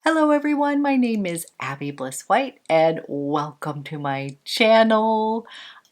Hello everyone, my name is Abby Bliss White and welcome to my channel.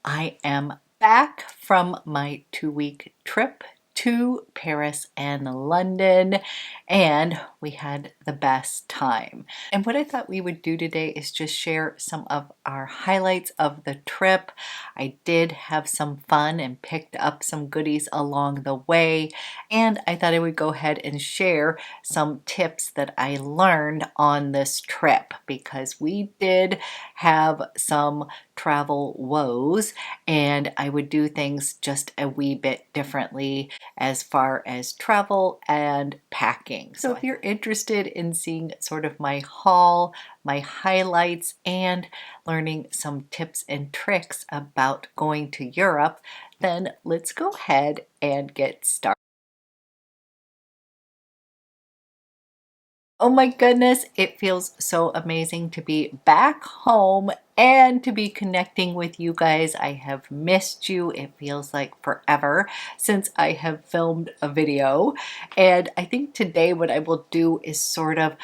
I am back from my 2-week trip to Paris and London and we had the best time. And what I thought we would do today is just share some of our highlights of the trip. I did have some fun and picked up some goodies along the way, and I thought I would go ahead and share some tips that I learned on this trip because we did have some travel woes and I would do things just a wee bit differently as far as travel and packing. So if you're interested in seeing sort of my haul, my highlights, and learning some tips and tricks about going to Europe, then let's go ahead and get started. Oh my goodness, it feels so amazing to be back home and to be connecting with you guys. I have missed you. It feels like forever since I have filmed a video. And I think today what I will do is sort of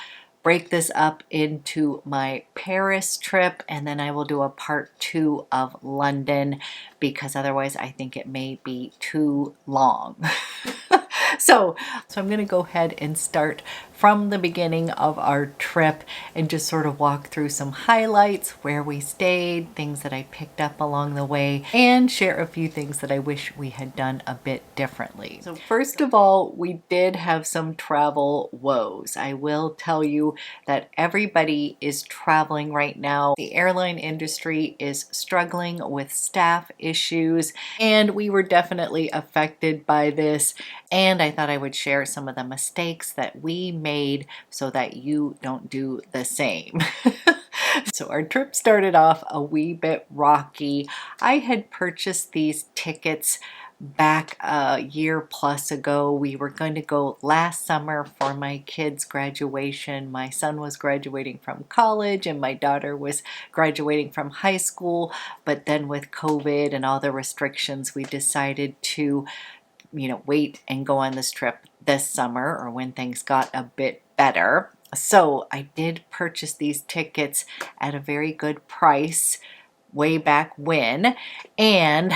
break this up into my Paris trip, and then I will do a part 2 of London because otherwise I think it may be too long. So I'm going to go ahead and start from the beginning of our trip and just sort of walk through some highlights, where we stayed, things that I picked up along the way, and share a few things that I wish we had done a bit differently. So first of all, we did have some travel woes. I will tell you that everybody is traveling right now. The airline industry is struggling with staff issues, and we were definitely affected by this. And I thought I would share some of the mistakes that we made so that you don't do the same. So our trip started off a wee bit rocky. I had purchased these tickets back a year plus ago. We were going to go last summer for my kids' graduation. My son was graduating from college and my daughter was graduating from high school. But then with COVID and all the restrictions, we decided to wait and go on this trip this summer or when things got a bit better. So I did purchase these tickets at a very good price way back when, and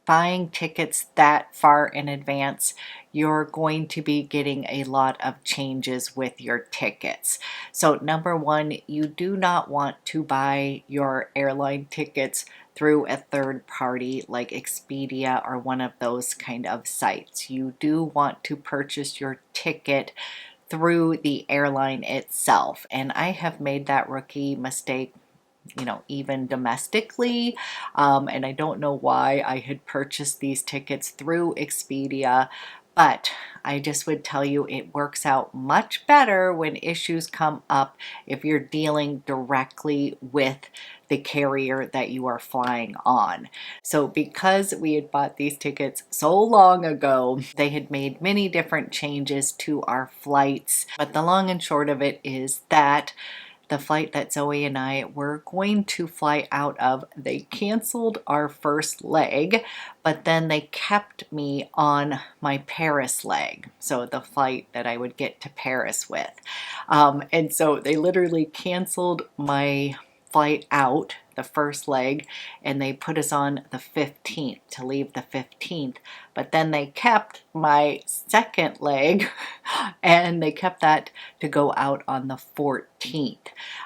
buying tickets that far in advance, you're going to be getting a lot of changes with your tickets. So number one, you do not want to buy your airline tickets through a third party like Expedia or one of those kind of sites. You do want to purchase your ticket through the airline itself. And I have made that rookie mistake even domestically, and I don't know why I had purchased these tickets through Expedia, but I just would tell you it works out much better when issues come up if you're dealing directly with the carrier that you are flying on. So because we had bought these tickets so long ago, they had made many different changes to our flights, but the long and short of it is that the flight that Zoe and I were going to fly out of, they canceled our first leg, but then they kept me on my Paris leg, so the flight that I would get to Paris with. And so they literally canceled my flight out, the first leg, and they put us on the 15th to leave the 15th, but then they kept my second leg and they kept that to go out on the 14th.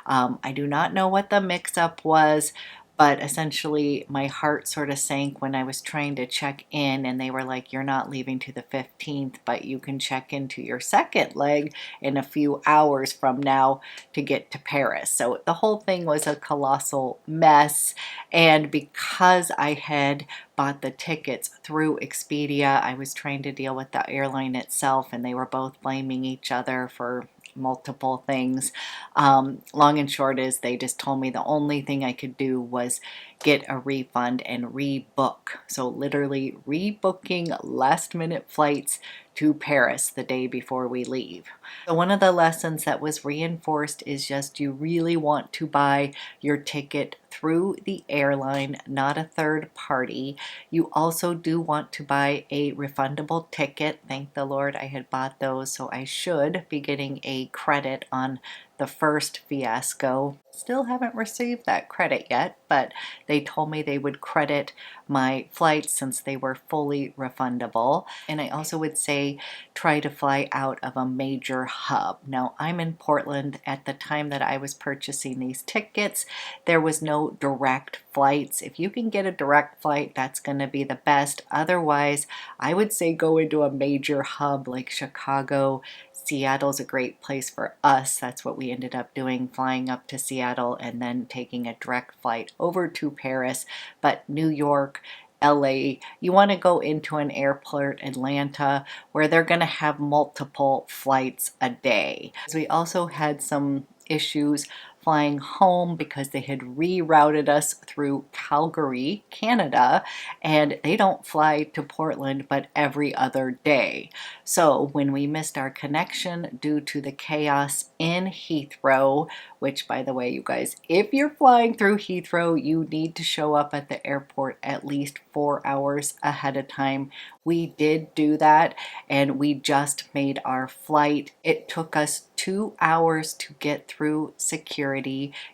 I do not know what the mix-up was, but essentially my heart sort of sank when I was trying to check in and they were like, you're not leaving to the 15th, but you can check into your second leg in a few hours from now to get to Paris. So the whole thing was a colossal mess, and because I had bought the tickets through Expedia, I was trying to deal with the airline itself and they were both blaming each other for multiple things. Long and short is they just told me the only thing I could do was get a refund and rebook. So literally rebooking last minute flights to Paris the day before we leave. So one of the lessons that was reinforced is just you really want to buy your ticket through the airline, not a third party. You also do want to buy a refundable ticket. Thank the Lord I had bought those, so I should be getting a credit on the first fiasco. Still haven't received that credit yet, but they told me they would credit my flights since they were fully refundable. And I also would say try to fly out of a major hub. Now, I'm in Portland. At the time that I was purchasing these tickets, there was no direct flights. If you can get a direct flight, that's going to be the best. Otherwise, I would say go into a major hub like Chicago. Seattle's a great place for us. That's what we ended up doing, flying up to Seattle and then taking a direct flight over to Paris. But New York, LA, you want to go into an airport, Atlanta, where they're going to have multiple flights a day. We also had some issues flying home because they had rerouted us through Calgary, Canada, and they don't fly to Portland but every other day. So when we missed our connection due to the chaos in Heathrow, which by the way, you guys, if you're flying through Heathrow, you need to show up at the airport at least 4 hours ahead of time. We did do that and we just made our flight. It took us 2 hours to get through security.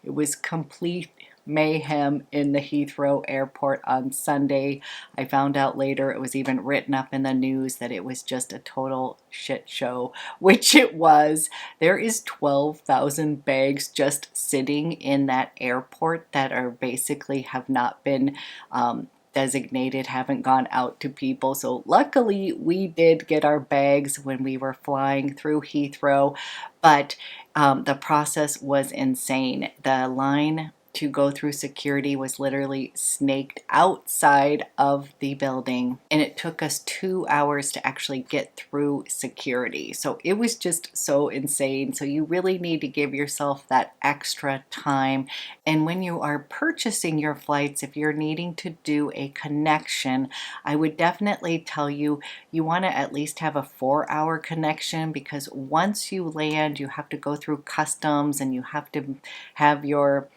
It was complete mayhem in the Heathrow airport on Sunday. I found out later it was even written up in the news that it was just a total shit show, which it was. There is 12,000 bags just sitting in that airport that are basically have not been designated, haven't gone out to people. So luckily we did get our bags when we were flying through Heathrow, but the process was insane. The line to go through security was literally snaked outside of the building, and it took us 2 hours to actually get through security. So it was just so insane. So you really need to give yourself that extra time. And when you are purchasing your flights, if you're needing to do a connection, I would definitely tell you you want to at least have a 4-hour connection, because once you land, you have to go through customs and you have to have your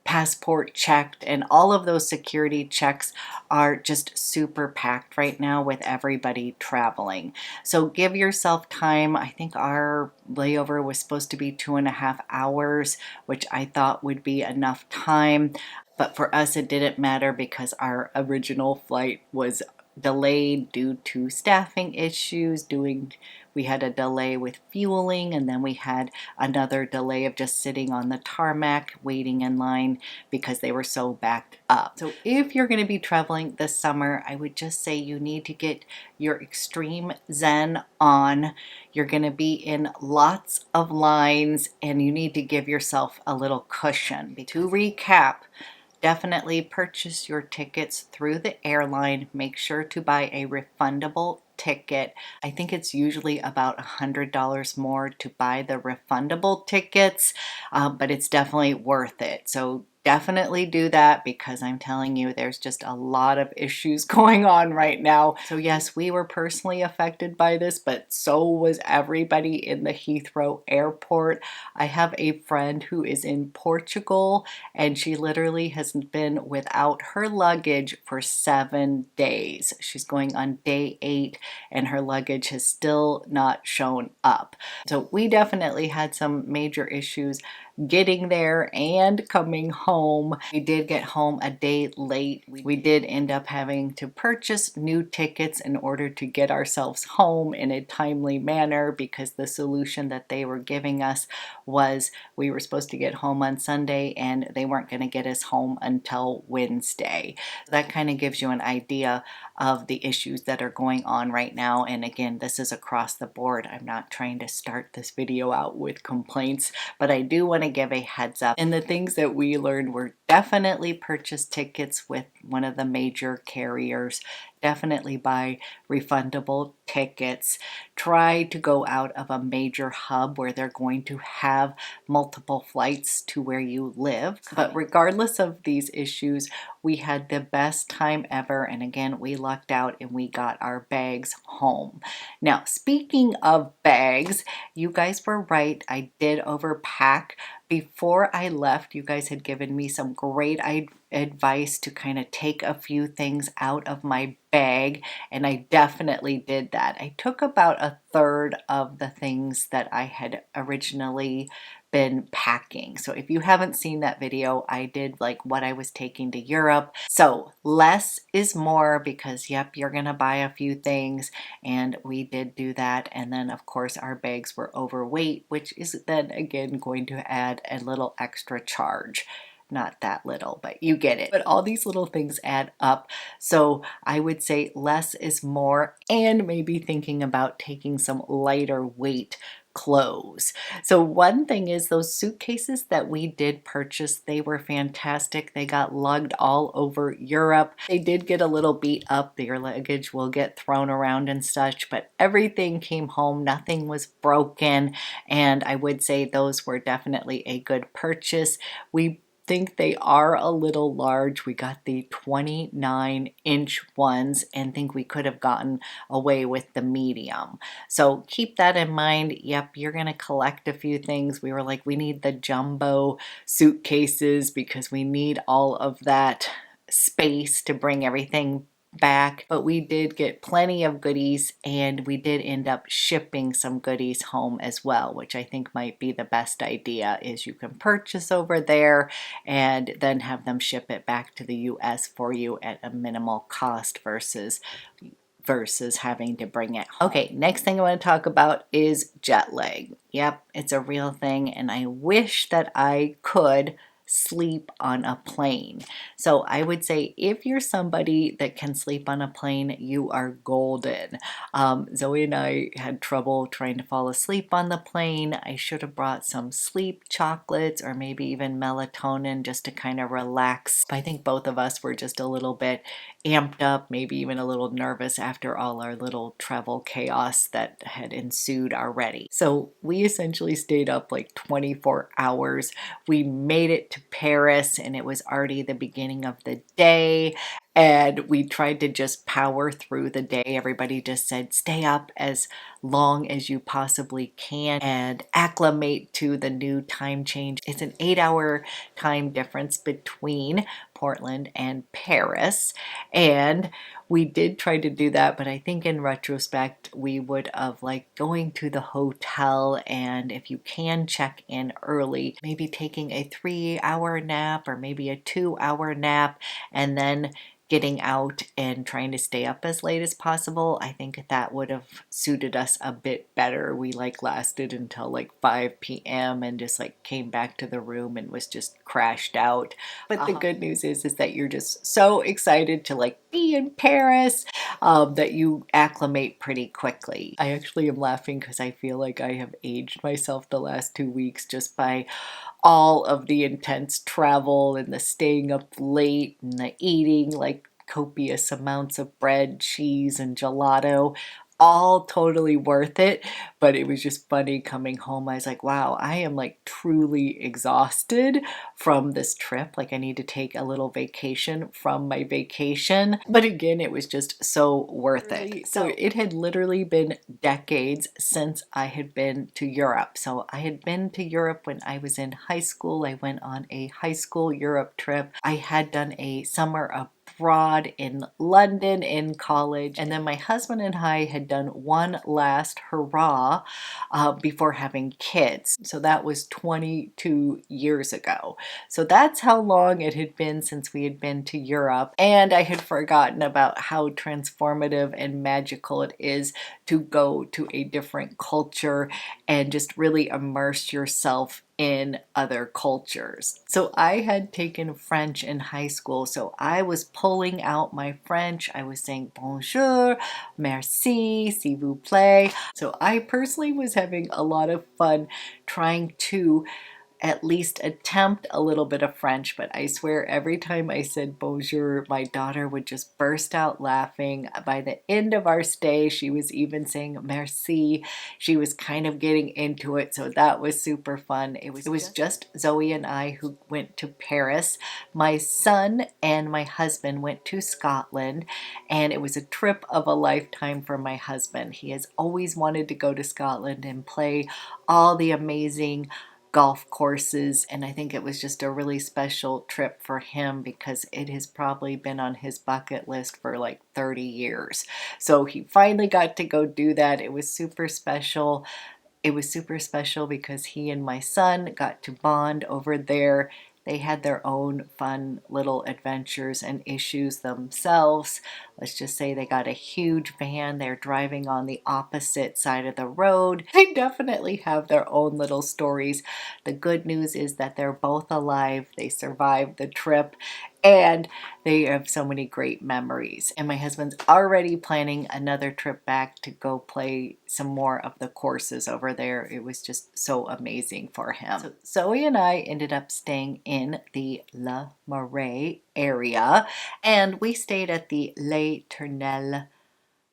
passport checked, and all of those security checks are just super packed right now with everybody traveling. So give yourself time. I think our layover was supposed to be 2.5 hours, which I thought would be enough time. But for us, it didn't matter because our original flight was delayed due to staffing issues. We had a delay with fueling, and then we had another delay of just sitting on the tarmac waiting in line because they were so backed up. So if you're going to be traveling this summer, I would just say you need to get your extreme zen on. You're going to be in lots of lines and you need to give yourself a little cushion. To recap, definitely purchase your tickets through the airline. Make sure to buy a refundable ticket. I think it's usually about $100 more to buy the refundable tickets, but it's definitely worth it. So definitely do that, because I'm telling you, there's just a lot of issues going on right now. So yes, we were personally affected by this, but so was everybody in the Heathrow airport. I have a friend who is in Portugal, and she literally has been without her luggage for 7 days. She's going on day 8 and her luggage has still not shown up. So we definitely had some major issues getting there and coming home. We did get home a day late. We did end up having to purchase new tickets in order to get ourselves home in a timely manner, because the solution that they were giving us was we were supposed to get home on Sunday and they weren't going to get us home until Wednesday. That kind of gives you an idea of the issues that are going on right now. And again, this is across the board. I'm not trying to start this video out with complaints, but I do want to give a heads up. And the things that we learned were definitely purchase tickets with one of the major carriers. Definitely buy refundable tickets. Try to go out of a major hub where they're going to have multiple flights to where you live. But regardless of these issues, we had the best time ever. And again, we lucked out and we got our bags home. Now, speaking of bags, you guys were right. I did overpack. Before I left, you guys had given me some great advice to kind of take a few things out of my bag, and I definitely did that. I took about a third of the things that I had originally been packing. So if you haven't seen that video, I did like what I was taking to Europe. So less is more because yep, you're gonna buy a few things, and we did do that. And then of course our bags were overweight, which is then again going to add a little extra charge. Not that little, but you get it. But all these little things add up. So I would say less is more, and maybe thinking about taking some lighter weight clothes. So one thing is those suitcases that we did purchase, they were fantastic. They got lugged all over Europe. They did get a little beat up. Their luggage will get thrown around and such, but everything came home. Nothing was broken. And I would say those were definitely a good purchase. We think they are a little large. We got the 29-inch ones and think we could have gotten away with the medium. So keep that in mind. Yep, you're gonna collect a few things. We were like, we need the jumbo suitcases because we need all of that space to bring everything back, but we did get plenty of goodies, and we did end up shipping some goodies home as well, which I think might be the best idea. Is you can purchase over there and then have them ship it back to the US for you at a minimal cost versus having to bring it home. Okay, next thing I want to talk about is jet lag. Yep, it's a real thing, and I wish that I could sleep on a plane. So I would say if you're somebody that can sleep on a plane, you are golden. Zoe and I had trouble trying to fall asleep on the plane. I should have brought some sleep chocolates or maybe even melatonin just to kind of relax. I think both of us were just a little bit amped up, maybe even a little nervous after all our little travel chaos that had ensued already. So we essentially stayed up like 24 hours. We made it to Paris and it was already the beginning of the day, and we tried to just power through the day. Everybody just said stay up as long as you possibly can and acclimate to the new time change. It's an 8-hour time difference between Portland and Paris, and we did try to do that, but I think in retrospect we would have like going to the hotel, and if you can check in early, maybe taking a 3-hour nap or maybe a 2-hour nap, and then getting out and trying to stay up as late as possible. I think that would have suited us a bit better. We like lasted until like 5 p.m. and just like came back to the room and was just crashed out. But the good news is that you're just so excited to like be in Paris that you acclimate pretty quickly. I actually am laughing because I feel like I have aged myself the last 2 weeks just by all of the intense travel and the staying up late and the eating like copious amounts of bread, cheese, and gelato. All totally worth it, but it was just funny coming home. I was like, wow, I am like truly exhausted from this trip. Like I need to take a little vacation from my vacation. But again, it was just so worth it. So it had literally been decades since I had been to Europe. So I had been to Europe when I was in high school. I went on a high school Europe trip. I had done a summer abroad in London in college, and then my husband and I had done one last hurrah before having kids. So that was 22 years ago. So that's how long it had been since we had been to Europe, and I had forgotten about how transformative and magical it is to go to a different culture and just really immerse yourself in other cultures. So I had taken French in high school, so I was pulling out my French. I was saying bonjour, merci, s'il vous plaît. So I personally was having a lot of fun trying to at least attempt a little bit of French, but I swear every time I said bonjour, my daughter would just burst out laughing. By the end of our stay, she was even saying merci. She was kind of getting into it, so that was super fun. It was just Zoe and I who went to Paris. My son and my husband went to Scotland, and it was a trip of a lifetime for my husband. He has always wanted to go to Scotland and play all the amazing golf courses, and I think it was just a really special trip for him because it has probably been on his bucket list for like 30 years. So he finally got to go do that. It was super special. It was super special because he and my son got to bond over there. They had their own fun little adventures and issues themselves. Let's just say they got a huge van. They're driving on the opposite side of the road. They definitely have their own little stories. The good news is that they're both alive. They survived the trip and they have so many great memories. And my husband's already planning another trip back to go play some more of the courses over there. It was just so amazing for him. So Zoe and I ended up staying in the La Marais area, and we stayed at the Les Tournelles.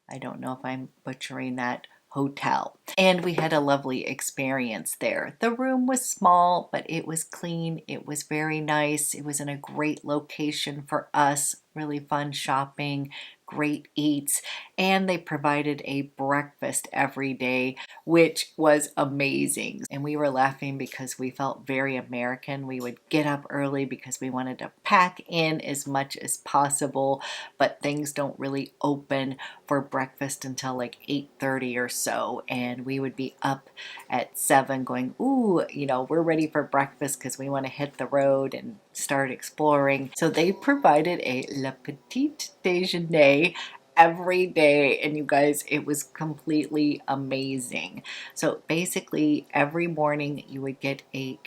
I don't know if I'm butchering that hotel. And we had a lovely experience there. The room was small, but it was clean. It was very nice. It was in a great location for us. Really fun shopping, great eats, and they provided a breakfast every day, which was amazing. And we were laughing because we felt very American. We would get up early because we wanted to pack in as much as possible, but things don't really open for breakfast until like 8:30 or so, and we would be up at 7 going, ooh, we're ready for breakfast because we want to hit the road and start exploring. So they provided a Le Petit Déjeuner every day, and you guys, it was completely amazing. So basically every morning you would get a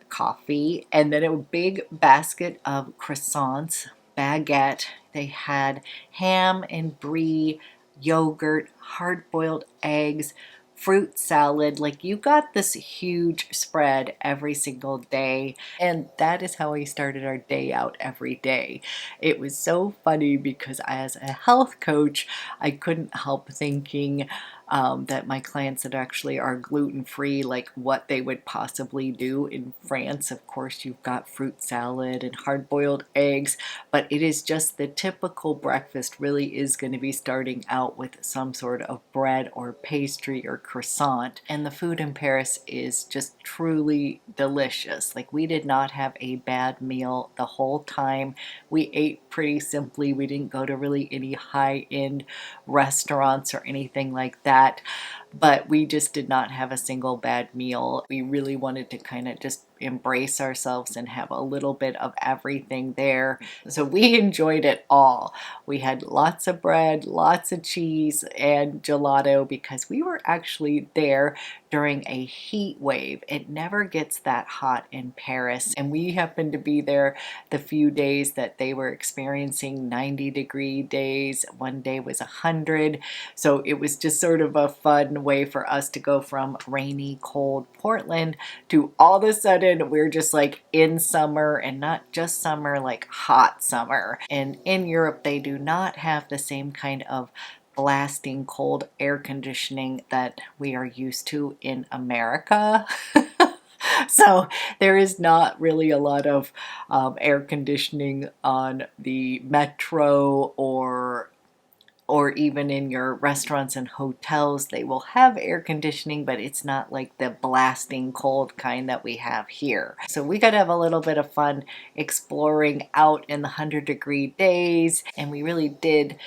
coffee, and then a big basket of croissants, baguette. They had ham and brie, yogurt, hard-boiled eggs, fruit salad. Like, you got this huge spread every single day, and that is how we started our day out every day. It was so funny because as a health coach, I couldn't help thinking that my clients that actually are gluten-free, like what they would possibly do in France. Of course, you've got fruit salad and hard-boiled eggs, but it is just the typical breakfast really is going to be starting out with some sort of bread or pastry or croissant. And the food in Paris is just truly delicious. Like, we did not have a bad meal the whole time. We ate pretty simply. We didn't go to really any high-end restaurants or anything like that. But we just did not have a single bad meal. We really wanted to kind of just embrace ourselves and have a little bit of everything there. So we enjoyed it all. We had lots of bread, lots of cheese, and gelato because we were actually there during a heat wave. It never gets that hot in Paris, and we happened to be there the few days that they were experiencing 90-degree days. One day was 100. So it was just sort of a fun way for us to go from rainy, cold Portland to all of a sudden we're just like in summer, and not just summer, like hot summer. And in Europe, they do not have the same kind of blasting cold air conditioning that we are used to in America. So there is not really a lot of air conditioning on the metro or even in your restaurants and hotels. They will have air conditioning, but it's not like the blasting cold kind that we have here. So we got to have a little bit of fun exploring out in the 100-degree days, and we really did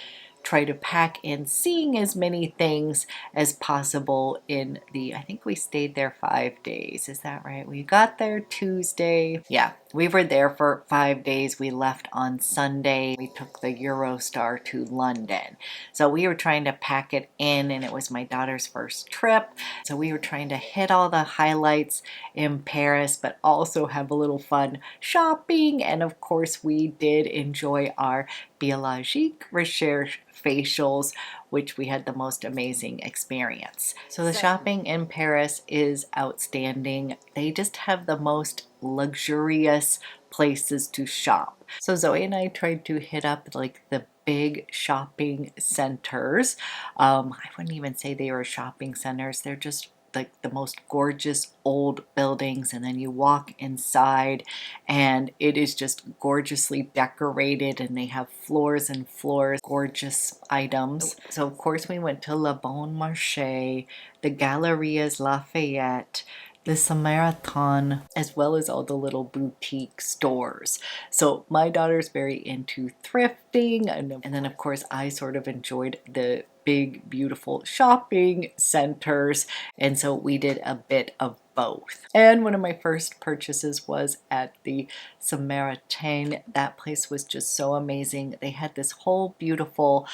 try to pack in seeing as many things as possible in the, I think we stayed there 5 days. Is that right? We got there Tuesday. Yeah, we were there for 5 days. We left on Sunday. We took the Eurostar to London. So we were trying to pack it in, and it was my daughter's first trip. So we were trying to hit all the highlights in Paris, but also have a little fun shopping. And of course, we did enjoy our Biologique Recherche facials, which we had the most amazing experience. So the shopping in Paris is outstanding. They just have the most luxurious places to shop. So Zoe and I tried to hit up like the big shopping centers. I wouldn't even say they were shopping centers. They're just like the most gorgeous old buildings, and then you walk inside and it is just gorgeously decorated, and they have floors and floors, gorgeous items. So of course we went to Le Bon Marché, the Galeries Lafayette, the Samaritan, as well as all the little boutique stores. So my daughter's very into thrifting, and then of course I sort of enjoyed the big, beautiful shopping centers. And so we did a bit of both. And one of my first purchases was at the Samaritain. That place was just so amazing. They had this whole beautiful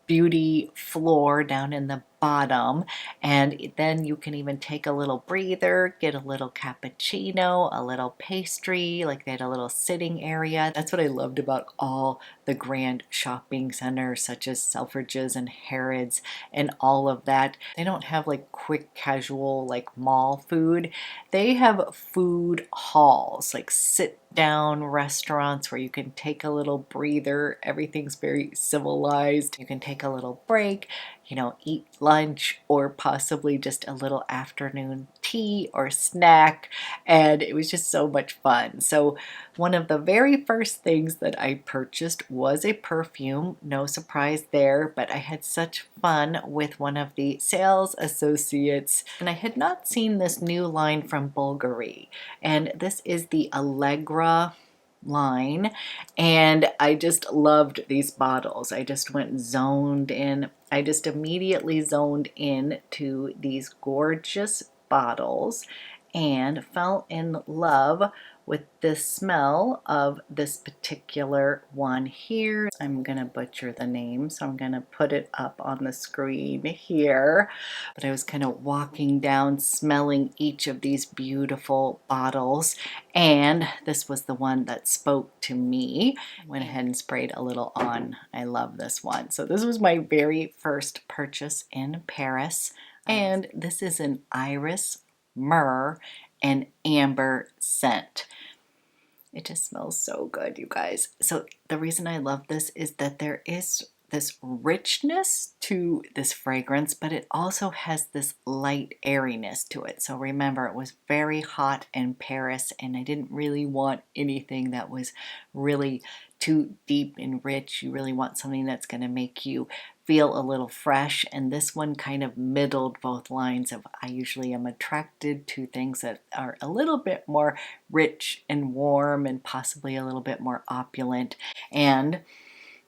beauty floor down in the bottom, and then you can even take a little breather, get a little cappuccino, a little pastry, like they had a little sitting area. That's what I loved about all the grand shopping centers such as Selfridges and Harrods and all of that. They don't have like quick casual like mall food. They have food halls, like sit down restaurants where you can take a little breather. Everything's very civilized. You can take a little break, you know, eat lunch or possibly just a little afternoon tea or snack. And it was just so much fun. So one of the very first things that I purchased was a perfume. No surprise there, but I had such fun with one of the sales associates. And I had not seen this new line from Bulgari. And this is the Allegra line, and I just loved these bottles. I just went zoned in. I just immediately zoned in to these gorgeous bottles and fell in love with the smell of this particular one here. I'm gonna butcher the name, so I'm gonna put it up on the screen here. But I was kind of walking down smelling each of these beautiful bottles, and this was the one that spoke to me. Went ahead and sprayed a little on. I love this one. So this was my very first purchase in Paris, and this is an iris, myrrh, and amber scent. It just smells so good, you guys. So the reason I love this is that there is this richness to this fragrance, but it also has this light airiness to it. So remember, it was very hot in Paris, and I didn't really want anything that was really too deep and rich. You really want something that's going to make you feel a little fresh, and this one kind of middled both lines of I usually am attracted to things that are a little bit more rich and warm and possibly a little bit more opulent, and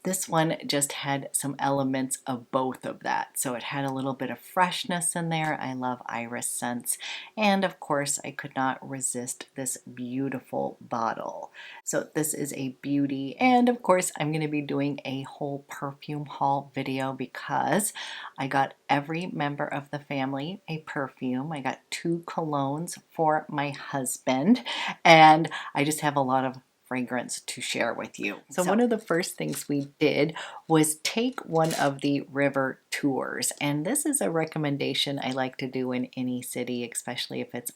this one just had some elements of both of that. So it had a little bit of freshness in there. I love iris scents. And of course, I could not resist this beautiful bottle. So this is a beauty. And of course, I'm going to be doing a whole perfume haul video because I got every member of the family a perfume. I got 2 colognes for my husband. And I just have a lot of fragrance to share with you. So one of the first things we did was take one of the river tours, and this is a recommendation I like to do in any city, especially if it's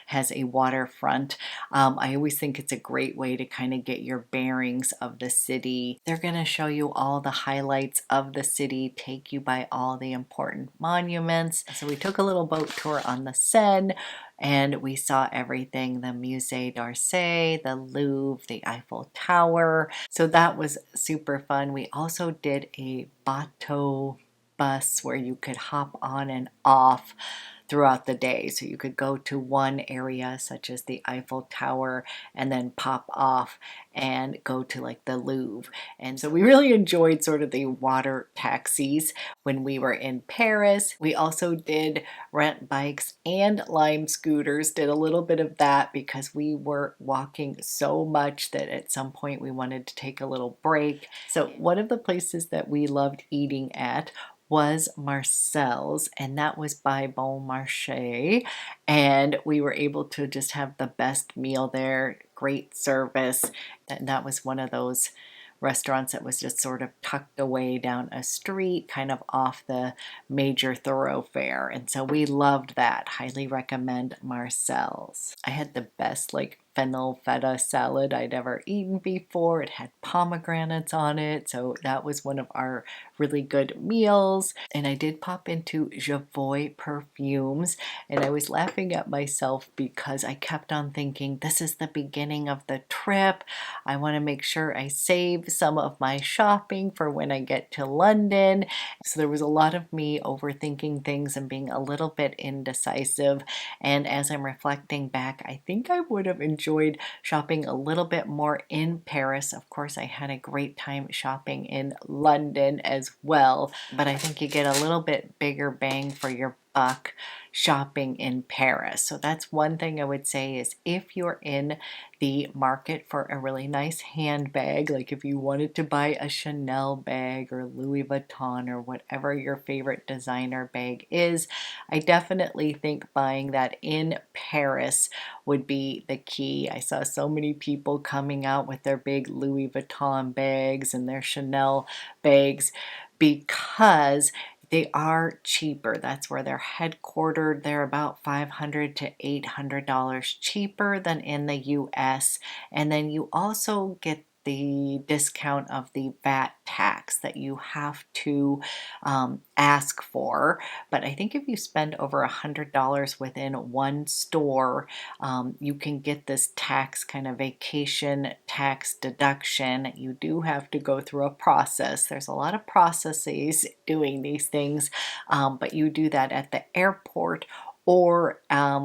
has a waterfront. I always think it's a great way to kind of get your bearings of the city. They're going to show you all the highlights of the city, take you by all the important monuments. So we took a little boat tour on the Seine, and we saw everything, the Musée d'Orsay, the Louvre, the Eiffel Tower. So that was super fun. We also did a bateau bus where you could hop on and off throughout the day. So you could go to one area such as the Eiffel Tower and then pop off and go to like the Louvre. And so we really enjoyed sort of the water taxis when we were in Paris. We also did rent bikes and Lime scooters, did a little bit of that because we were walking so much that at some point we wanted to take a little break. So one of the places that we loved eating at was Marcel's, and that was by Bon Marché, and we were able to just have the best meal there, great service, and that was one of those restaurants that was just sort of tucked away down a street, kind of off the major thoroughfare, and so we loved that. Highly recommend Marcel's. I had the best like fennel feta salad I'd ever eaten before. It had pomegranates on it, so that was one of our really good meals. And I did pop into Javoy perfumes, and I was laughing at myself because I kept on thinking, this is the beginning of the trip. I want to make sure I save some of my shopping for when I get to London. So there was a lot of me overthinking things and being a little bit indecisive. And as I'm reflecting back, I think I would have enjoyed enjoyed shopping a little bit more in Paris. Of course, I had a great time shopping in London as well, but I think you get a little bit bigger bang for your buck shopping in Paris. So that's one thing I would say is if you're in the market for a really nice handbag, like if you wanted to buy a Chanel bag or Louis Vuitton or whatever your favorite designer bag is, I definitely think buying that in Paris would be the key. I saw so many people coming out with their big Louis Vuitton bags and their Chanel bags because they are cheaper. That's where they're headquartered. They're about $500 to $800 cheaper than in the US. And then you also get the discount of the VAT tax that you have to ask for. But I think if you spend over $100 within one store, you can get this tax kind of vacation tax deduction. You do have to go through a process. There's a lot of processes doing these things, but you do that at the airport. Or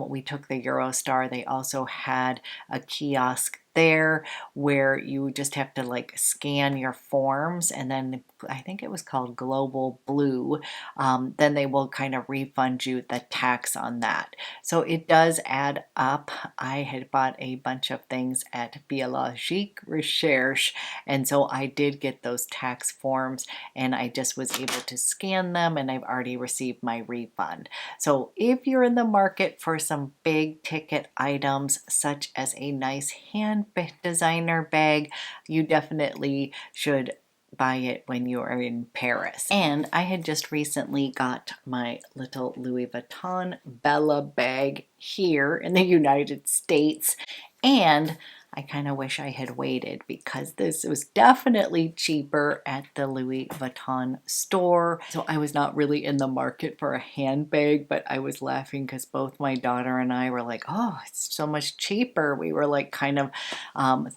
we took the Eurostar. They also had a kiosk there where you just have to like scan your forms, and then I think it was called Global Blue. Then they will kind of refund you the tax on that. So it does add up. I had bought a bunch of things at Biologique Recherche, and so I did get those tax forms, and I just was able to scan them, and I've already received my refund. So if you're in the market for some big ticket items, such as a nice hand designer bag, you definitely should buy it when you are in Paris. And I had just recently got my little Louis Vuitton Bella bag here in the United States, and I kind of wish I had waited because this was definitely cheaper at the Louis Vuitton store. So I was not really in the market for a handbag, but I was laughing because both my daughter and I were like, oh, it's so much cheaper. We were like kind of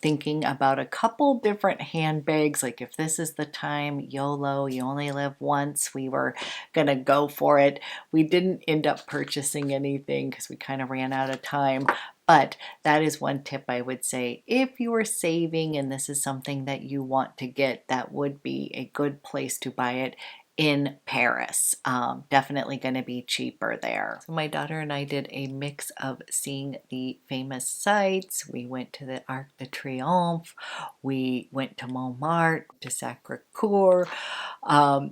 thinking about a couple different handbags. Like if this is the time, YOLO, you only live once, we were going to go for it. We didn't end up purchasing anything because we kind of ran out of time. But that is one tip I would say. If you are saving and this is something that you want to get, that would be a good place to buy it in Paris. Definitely going to be cheaper there. So my daughter and I did a mix of seeing the famous sites. We went to the Arc de Triomphe. We went to Montmartre, to Sacre.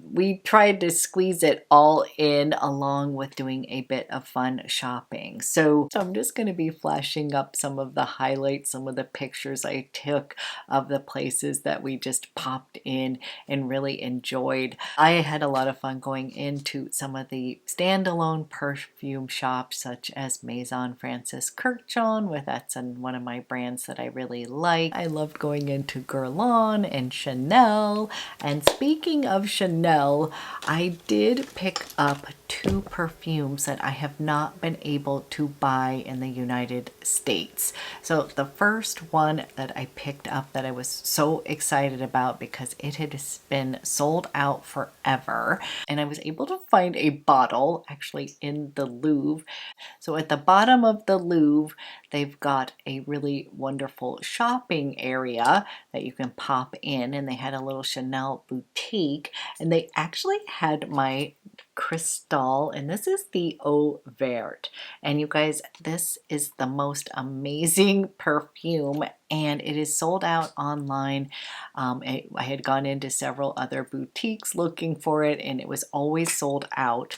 We tried to squeeze it all in along with doing a bit of fun shopping. So I'm just going to be flashing up some of the highlights, some of the pictures I took of the places that we just popped in and really enjoyed. I had a lot of fun going into some of the standalone perfume shops such as Maison Francis Kurkdjian, that's one of my brands that I really like. I loved going into Guerlain and Chanel. And speaking of Chanel, I did pick up 2 perfumes that I have not been able to buy in the United States. So the first one that I picked up that I was so excited about because it had been sold out forever, and I was able to find a bottle actually in the Louvre. So at the bottom of the Louvre, they've got a really wonderful shopping area that you can pop in, and they had a little Chanel boutique, and they actually had my Cristal, and this is the Eau Verte. And you guys, this is the most amazing perfume, and it is sold out online. I had gone into several other boutiques looking for it, and it was always sold out.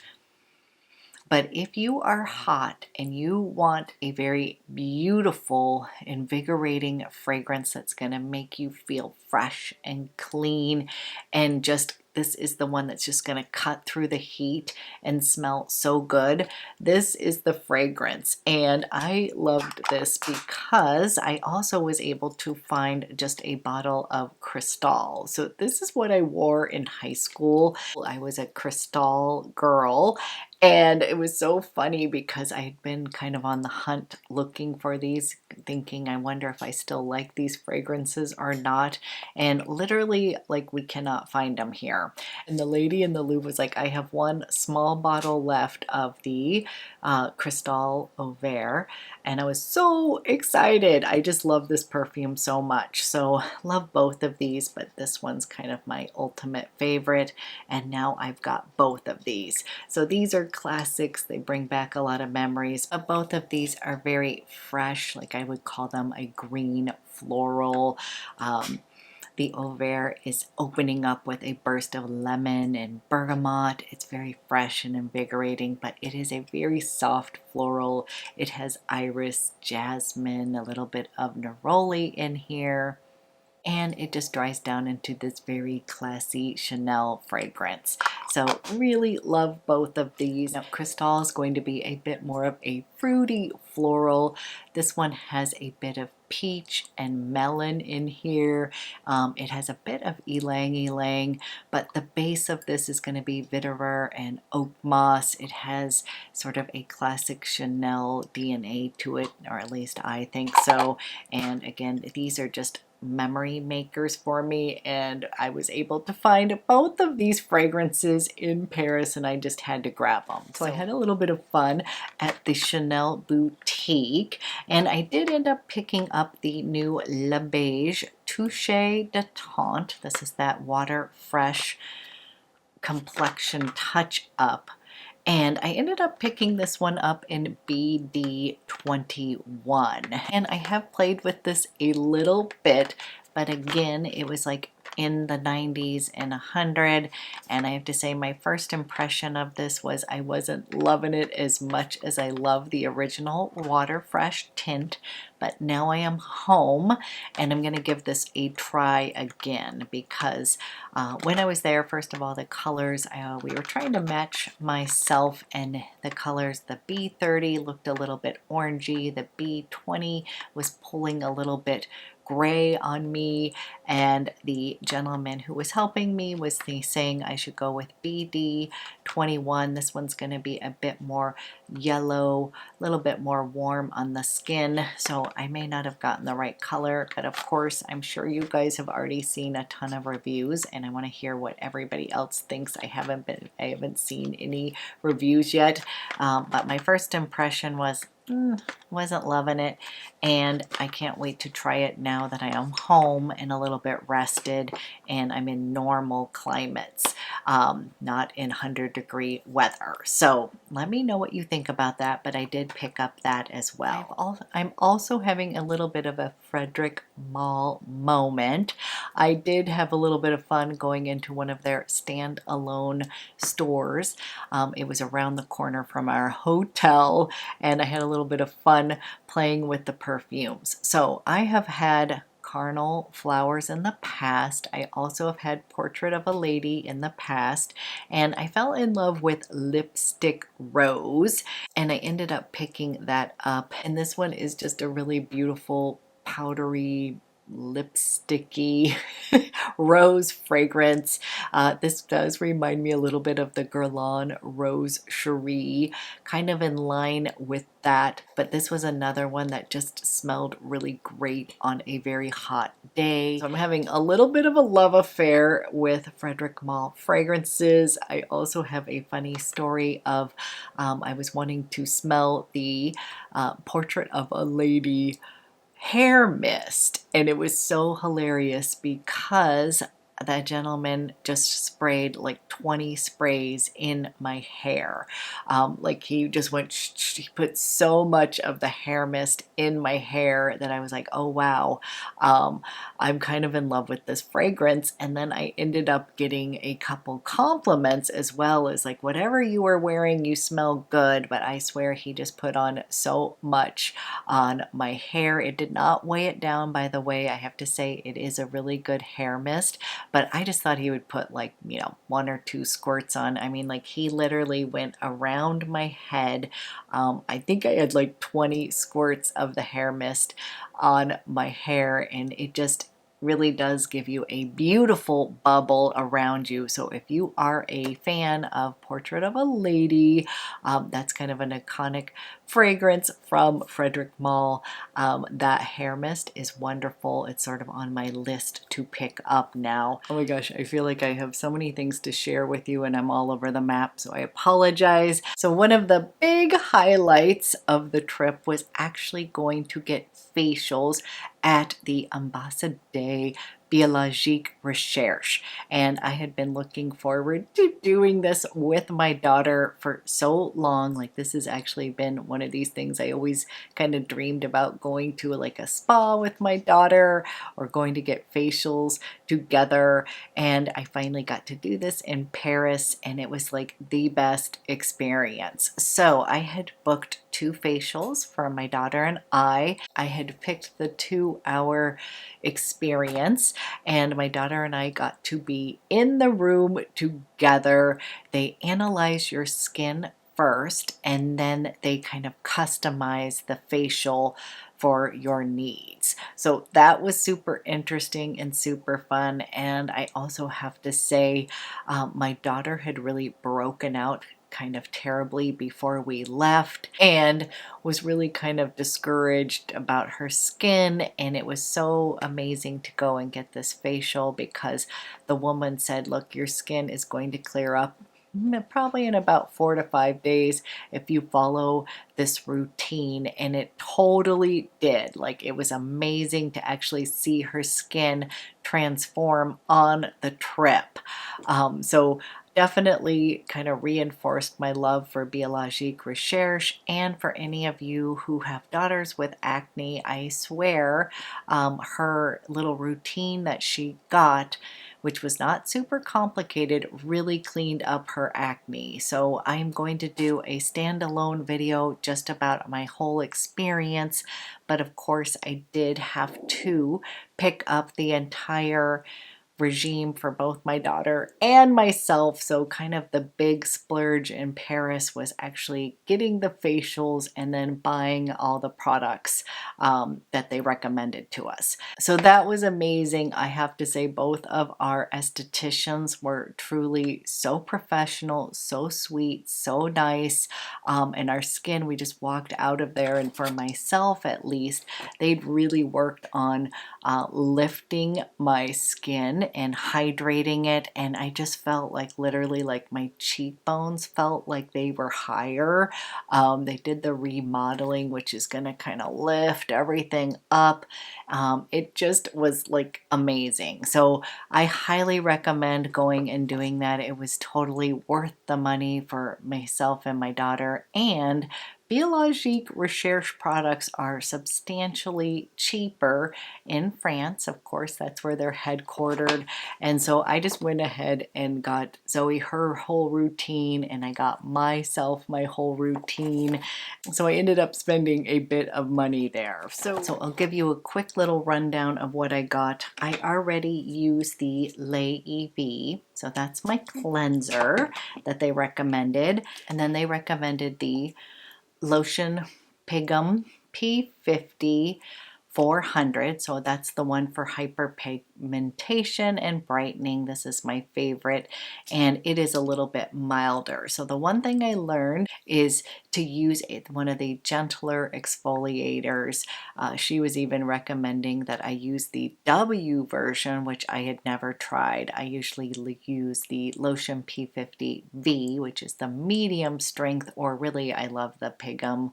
But if you are hot and you want a very beautiful, invigorating fragrance that's going to make you feel fresh and clean, and just this is the one that's just going to cut through the heat and smell so good, this is the fragrance. And I loved this because I also was able to find just a bottle of Cristal. So this is what I wore in high school. I was a Cristal girl. And it was so funny because I had been kind of on the hunt looking for these, thinking, I wonder if I still like these fragrances or not. And literally, like, we cannot find them here. And the lady in the Louvre was like, I have one small bottle left of the Cristal Auvert. And I was so excited. I just love this perfume so much. So love both of these, but this one's kind of my ultimate favorite. And now I've got both of these. So these are classics. They bring back a lot of memories. But both of these are very fresh. Like, I would call them a green floral. The Auvert is opening up with a burst of lemon and bergamot. It's very fresh and invigorating, but it is a very soft floral. It has iris, jasmine, a little bit of neroli in here. And it just dries down into this very classy Chanel fragrance. So really love both of these. Now, Cristal is going to be a bit more of a fruity floral. This one has a bit of peach and melon in here. It has a bit of ylang ylang, but the base of this is going to be vetiver and oak moss. It has sort of a classic Chanel DNA to it, or at least I think so. And again, these are just memory makers for me, and I was able to find both of these fragrances in Paris, and I just had to grab them. So I had a little bit of fun at the Chanel boutique, and I did end up picking up the new Le Beige Touche Détente. This is that water fresh complexion touch up. And I ended up picking this one up in BD21. And I have played with this a little bit, but again, it was like in the 90s and 100. And I have to say, my first impression of this was I wasn't loving it as much as I love the original Water Fresh tint. But now I am home, and I'm going to give this a try again because when I was there, first of all, the colors, we were trying to match myself, and the colors, the B30 looked a little bit orangey, the B20 was pulling a little bit gray on me, and the gentleman who was helping me was saying I should go with BD21. This one's going to be a bit more yellow, a little bit more warm on the skin, so I may not have gotten the right color, but of course I'm sure you guys have already seen a ton of reviews, and I want to hear what everybody else thinks. I haven't seen any reviews yet, but my first impression was wasn't loving it, and I can't wait to try it now that I am home and a little bit rested and I'm in normal climates, not in 100-degree weather. So let me know what you think about that, but I did pick up that as well. I'm also having a little bit of a Frederic Malle moment. I did have a little bit of fun going into one of their standalone stores. It was around the corner from our hotel, and I had a little bit of fun playing with the perfumes. So I have had Carnal Flowers in the past. I also have had Portrait of a Lady in the past, and I fell in love with Lipstick Rose, and I ended up picking that up. And this one is just a really beautiful powdery lipsticky rose fragrance. This does remind me a little bit of the Guerlain Rose Cherie, kind of in line with that, but this was another one that just smelled really great on a very hot day. So I'm having a little bit of a love affair with Frederic Malle fragrances. I also have a funny story of I was wanting to smell the Portrait of a Lady hair mist, and it was so hilarious because that gentleman just sprayed like 20 sprays in my hair. Like he just went, he put so much of the hair mist in my hair that I was like, oh wow, I'm kind of in love with this fragrance. And then I ended up getting a couple compliments as well, as like, whatever you were wearing, you smell good. But I swear he just put on so much on my hair. It did not weigh it down, by the way. I have to say it is a really good hair mist, but I just thought he would put like, you know, 1 or 2 squirts on. I mean, like he literally went around my head. I think I had like 20 squirts of the hair mist on my hair, and it just really does give you a beautiful bubble around you. So if you are a fan of Portrait of a Lady, that's kind of an iconic fragrance from Frederic Malle. That hair mist is wonderful. It's sort of on my list to pick up now. Oh my gosh, I feel like I have so many things to share with you and I'm all over the map, so I apologize. So one of the big highlights of the trip was actually going to get facials at the Ambassade Biologique Recherche, and I had been looking forward to doing this with my daughter for so long. Like, this has actually been one of these things I always kind of dreamed about, going to like a spa with my daughter or going to get facials together, and I finally got to do this in Paris and it was like the best experience. So I had booked 2 facials for my daughter and I had picked the 2-hour experience, and my daughter and I got to be in the room together. They analyze your skin first and then they kind of customize the facial for your needs. So that was super interesting and super fun. And I also have to say, my daughter had really broken out kind of terribly before we left and was really kind of discouraged about her skin, and it was so amazing to go and get this facial because the woman said, look, your skin is going to clear up probably in about 4 to 5 days if you follow this routine, and it totally did. Like, it was amazing to actually see her skin transform on the trip. So definitely kind of reinforced my love for Biologique Recherche. And for any of you who have daughters with acne, I swear her little routine that she got, which was not super complicated, really cleaned up her acne. So I'm going to do a standalone video just about my whole experience, but of course I did have to pick up the entire regime for both my daughter and myself. So kind of the big splurge in Paris was actually getting the facials and then buying all the products that they recommended to us. So that was amazing. I have to say, both of our estheticians were truly so professional, so sweet, so nice. And our skin, we just walked out of there, and for myself at least, they'd really worked on lifting my skin and hydrating it, and I just felt like literally like my cheekbones felt like they were higher. They did the remodeling, which is going to kind of lift everything up. It just was like amazing. So I highly recommend going and doing that. It was totally worth the money for myself and my daughter, and Biologique Recherche products are substantially cheaper in France. Of course, that's where they're headquartered. And so I just went ahead and got Zoe her whole routine, and I got myself my whole routine. So I ended up spending a bit of money there. So I'll give you a quick little rundown of what I got. I already used the layovers. So that's my cleanser that they recommended. And then they recommended the Lotion Pigum P50 400. So that's the one for hyperpigmentation and brightening. This is my favorite, and it is a little bit milder. So the one thing I learned is to use one of the gentler exfoliators. She was even recommending that I use the W version, which I had never tried. I usually use the Lotion P50V, which is the medium strength, or really I love the Pigum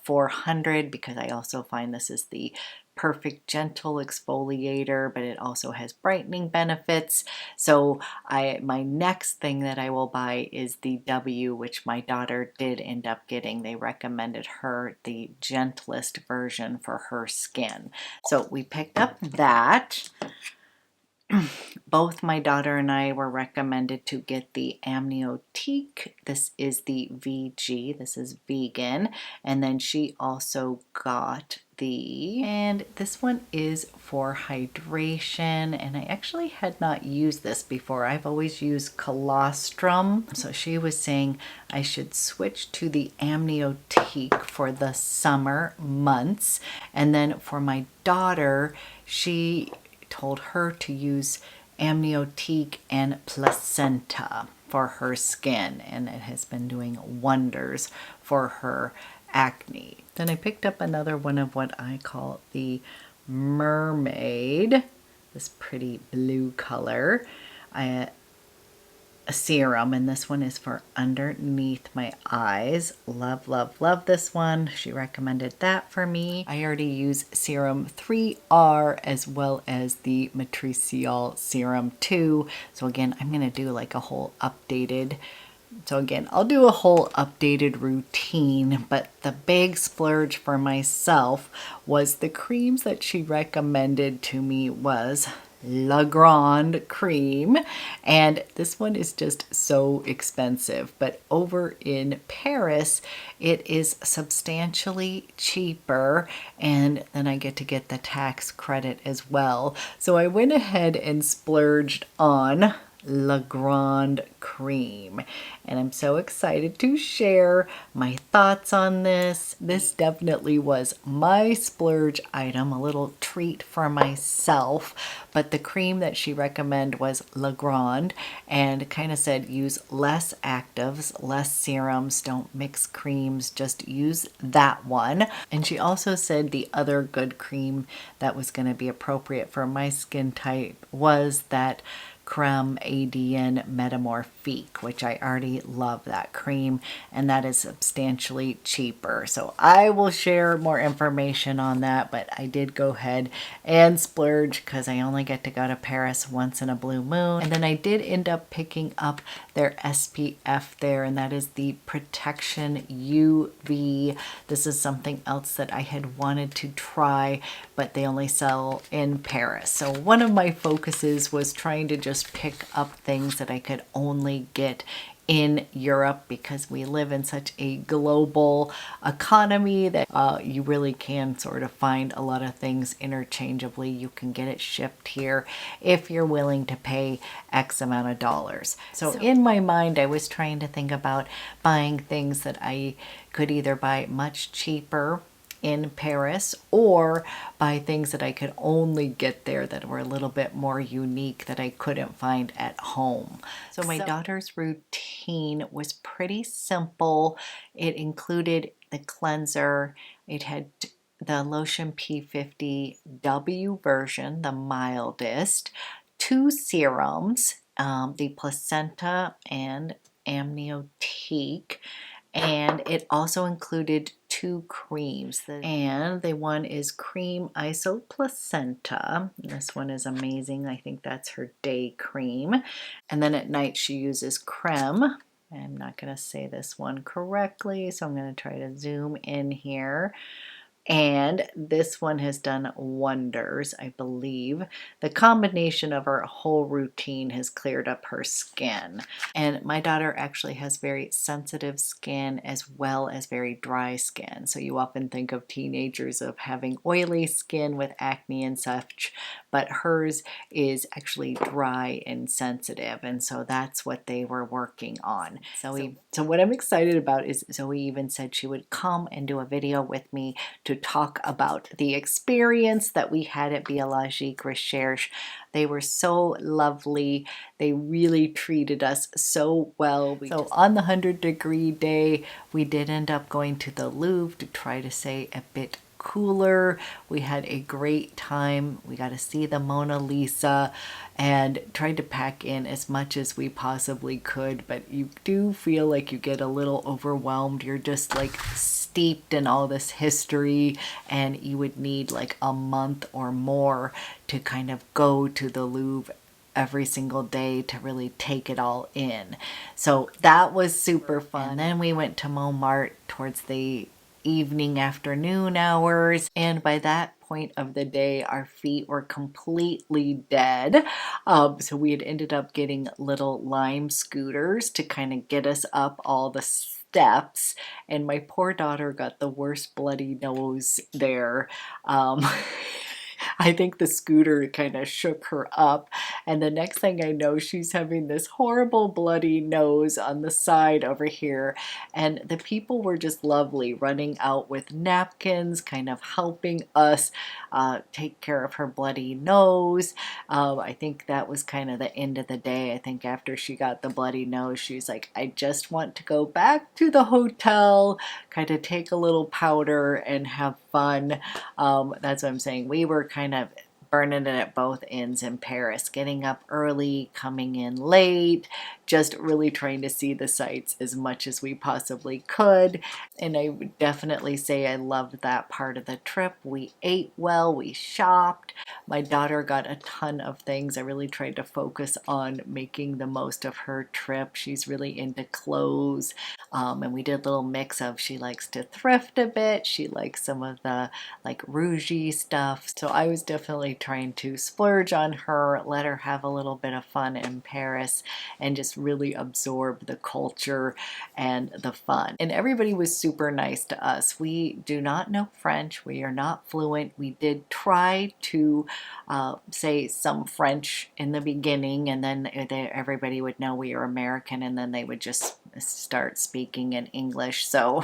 400 because I also find this is the perfect gentle exfoliator, but it also has brightening benefits. So my next thing that I will buy is the W, which my daughter did end up getting. They recommended her the gentlest version for her skin. So we picked up that. Both my daughter and I were recommended to get the amniotique. This is the VG. This is vegan. And then she also got and this one is for hydration, and I actually had not used this before. I've always used colostrum. So she was saying I should switch to the amniotique for the summer months. And then for my daughter, she told her to use amniotic and placenta for her skin, and it has been doing wonders for her acne. Then I picked up another one of what I call the mermaid, this pretty blue color, a serum, and this one is for underneath my eyes. Love, love, love this one. She recommended that for me. I already use serum 3R as well as the Matricial serum 2. So again, I'm going to do like a whole updated, so again, I'll do a whole updated routine, but the big splurge for myself was the creams that she recommended to me was La Grande cream, and this one is just so expensive, but over in Paris it is substantially cheaper, and then I get to get the tax credit as well. So I went ahead and splurged on La Grande cream, and I'm so excited to share my thoughts on this. This definitely was my splurge item, a little treat for myself, but the cream that she recommended was La Grande, and kind of said use less actives, less serums, don't mix creams, just use that one. And she also said the other good cream that was going to be appropriate for my skin type was that Creme Adienne Metamorphique, which I already love that cream, and that is substantially cheaper. So I will share more information on that, but I did go ahead and splurge because I only get to go to Paris once in a blue moon. And then I did end up picking up their SPF there, and that is the Protection UV. This is something else that I had wanted to try, but they only sell in Paris. So one of my focuses was trying to just pick up things that I could only get in Europe, because we live in such a global economy that you really can sort of find a lot of things interchangeably. You can get it shipped here if you're willing to pay X amount of dollars. So in my mind, I was trying to think about buying things that I could either buy much cheaper in Paris or buy things that I could only get there that were a little bit more unique that I couldn't find at home. So my daughter's routine was pretty simple. It included the cleanser. It had the lotion P50W version, the mildest, 2 serums, the placenta and amniotic, and it also included 2 creams, and the one is cream isoplacenta. This one is amazing. I think that's her day cream. And then at night she uses creme. I'm not going to say this one correctly, so I'm going to try to zoom in here. And this one has done wonders, I believe. The combination of her whole routine has cleared up her skin. And my daughter actually has very sensitive skin as well as very dry skin. So you often think of teenagers of having oily skin with acne and such, but hers is actually dry and sensitive. And so that's what they were working on. So what I'm excited about is Zoe even said she would come and do a video with me to talk about the experience that we had at Biologique Recherche. They were so lovely. They really treated us so well. So on the 100-degree day, we did end up going to the Louvre to try to stay a bit cooler. We had a great time. We got to see the Mona Lisa and tried to pack in as much as we possibly could, but you do feel like you get a little overwhelmed. You're just like steeped in all this history, and you would need like a month or more to kind of go to the Louvre every single day to really take it all in. So that was super fun. And then we went to Montmartre towards the evening afternoon hours, and by that point of the day our feet were completely dead, so we had ended up getting little Lime scooters to kind of get us up all the steps, and my poor daughter got the worst bloody nose there. I think the scooter kind of shook her up. And the next thing I know, she's having this horrible bloody nose on the side over here. And the people were just lovely, running out with napkins, kind of helping us take care of her bloody nose. I think that was kind of the end of the day. I think after she got the bloody nose, she's like, I just want to go back to the hotel, kind of take a little powder and have fun. That's what I'm saying. We were kind of burning it at both ends in Paris, getting up early, coming in late, just really trying to see the sights as much as we possibly could. And I would definitely say I loved that part of the trip. We ate well, we shopped. My daughter got a ton of things. I really tried to focus on making the most of her trip. She's really into clothes. And we did a little mix of, she likes to thrift a bit. She likes some of the like rougey stuff. So I was definitely trying to splurge on her, let her have a little bit of fun in Paris, and just really absorb the culture and the fun. And everybody was super nice to us. We do not know French. We are not fluent. We did try to say some French in the beginning, and then everybody would know we are American, and then they would just start speaking in English. So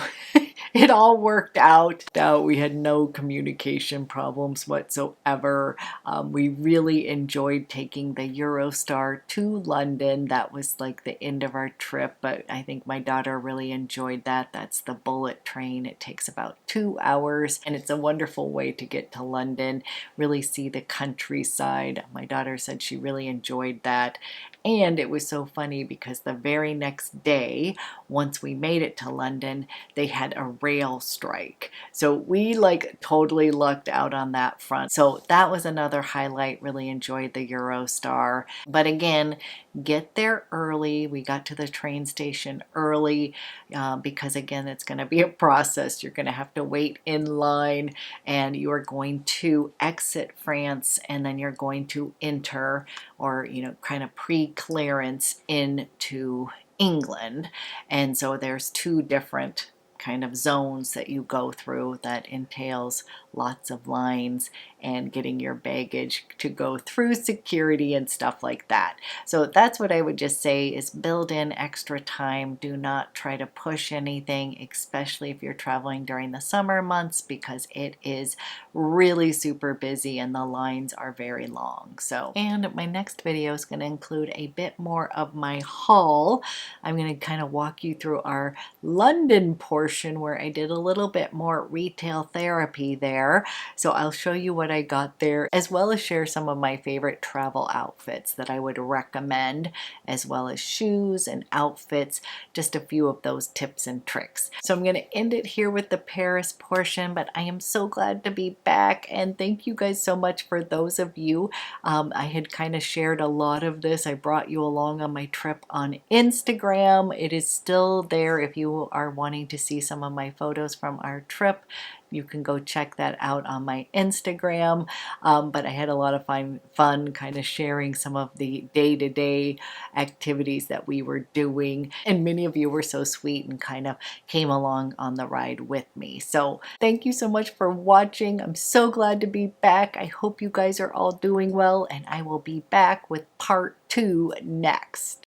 it all worked out. We had no communication problems whatsoever. We really enjoyed taking the Eurostar to London. That was like the end of our trip, but I think my daughter really enjoyed that. That's the bullet train. It takes about 2 hours, and it's a wonderful way to get to London, really see the countryside. My daughter said she really enjoyed that. And it was so funny because the very next day, once we made it to London, they had a rail strike. So we like totally lucked out on that front. So that was another highlight. Really enjoyed the Eurostar. But again, get there early. We got to the train station early because again, it's going to be a process. You're going to have to wait in line, and you are going to exit France, and then you're going to enter, or kind of pre-clearance into England. And so there's two different kind of zones that you go through that entails lots of lines and getting your baggage to go through security and stuff like that. So that's what I would just say is build in extra time. Do not try to push anything, especially if you're traveling during the summer months, because it is really super busy and the lines are very long. And my next video is going to include a bit more of my haul. I'm going to kind of walk you through our London portion where I did a little bit more retail therapy there. So I'll show you what I got there, as well as share some of my favorite travel outfits that I would recommend, as well as shoes and outfits, just a few of those tips and tricks. So I'm going to end it here with the Paris portion, but I am so glad to be back, and thank you guys so much for those of you. I had kind of shared a lot of this. I brought you along on my trip on Instagram. It is still there if you are wanting to see some of my photos from our trip. You can go check that out on my Instagram. But I had a lot of fun kind of sharing some of the day-to-day activities that we were doing. And many of you were so sweet and kind of came along on the ride with me. So thank you so much for watching. I'm so glad to be back. I hope you guys are all doing well, and I will be back with part 2 next.